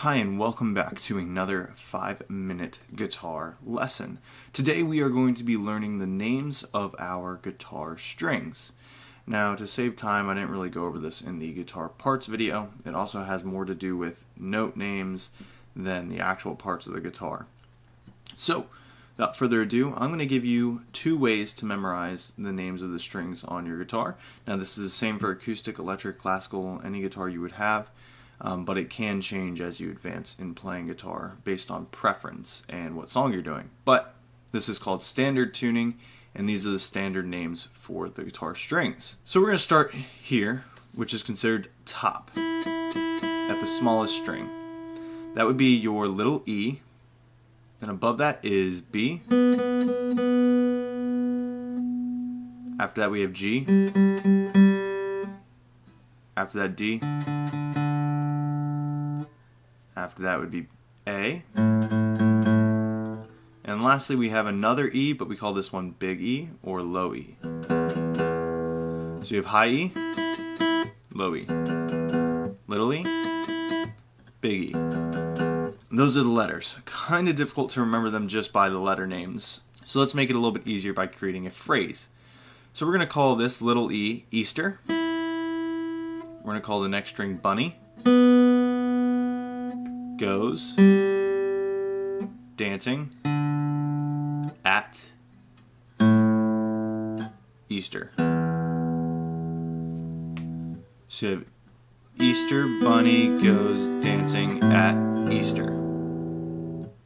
Hi and welcome back to another 5-minute guitar lesson. Today we are going to be learning the names of our guitar strings. Now to save time, I didn't really go over this in the guitar parts video. It also has more to do with note names than the actual parts of the guitar. So without further ado, I'm going to give you 2 ways to memorize the names of the strings on your guitar. Now this is the same for acoustic, electric, classical, any guitar you would have. But it can change as you advance in playing guitar based on preference and what song you're doing. But this is called standard tuning, and these are the standard names for the guitar strings. So we're going to start here, which is considered top, at the smallest string. That would be your little E, and above that is B. After that we have G. After that D. After that would be A. And lastly we have another E, but we call this one big E or low E. So you have high E, low E, little E, big E. Those are the letters. Kind of difficult to remember them just by the letter names. So let's make it a little bit easier by creating a phrase. So we're going to call this little E Easter. We're going to call the next string Bunny. Goes dancing at Easter. So you have Easter Bunny goes dancing at Easter.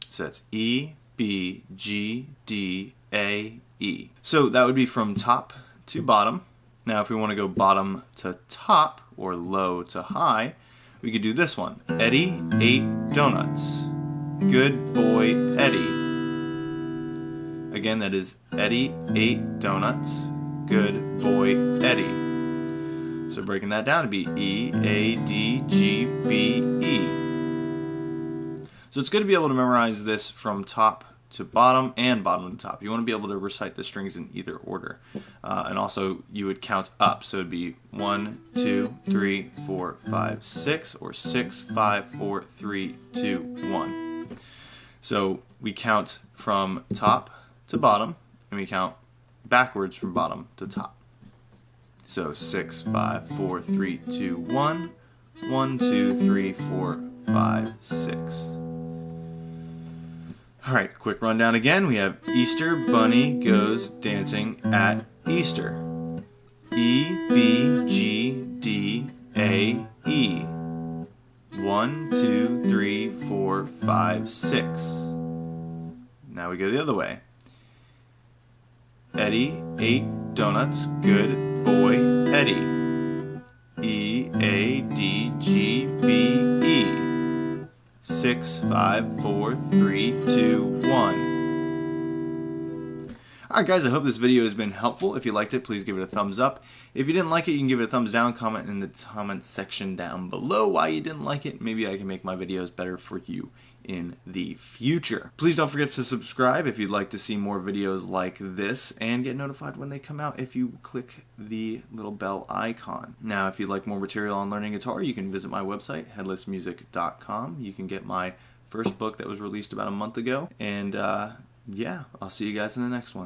So that's E, B, G, D, A, E. So that would be from top to bottom. Now if we want to go bottom to top or low to high, we could do this one. Eddie ate donuts. Good boy, Eddie. Again, that is Eddie ate donuts. Good boy, Eddie. So breaking that down to be E, A, D, G, B, E. So it's good to be able to memorize this from top to bottom and bottom to top. You want to be able to recite the strings in either order. And also you would count up. So it'd be 1, 2, 3, 4, 5, 6, or 6, 5, 4, 3, 2, 1. So we count from top to bottom, and we count backwards from bottom to top. So 6, 5, 4, 3, 2, 1, 1, 2, 3, 4, 5, 6. Alright, quick rundown again. We have Easter Bunny goes dancing at Easter. E, B, G, D, A, E. 1, 2, 3, 4, 5, 6. Now we go the other way. Eddie ate donuts. Good boy, Eddie. E, A, D, G, B, E. 6, 5, 4, 3, 2, 1. Alright guys, I hope this video has been helpful. If you liked it, please give it a thumbs up. If you didn't like it, you can give it a thumbs down. Comment in the comment section down below why you didn't like it. Maybe I can make my videos better for you in the future. Please don't forget to subscribe if you'd like to see more videos like this and get notified when they come out if you click the little bell icon. Now, if you'd like more material on learning guitar, you can visit my website, headlessmusic.com. You can get my first book that was released about a month ago. And yeah, I'll see you guys in the next one.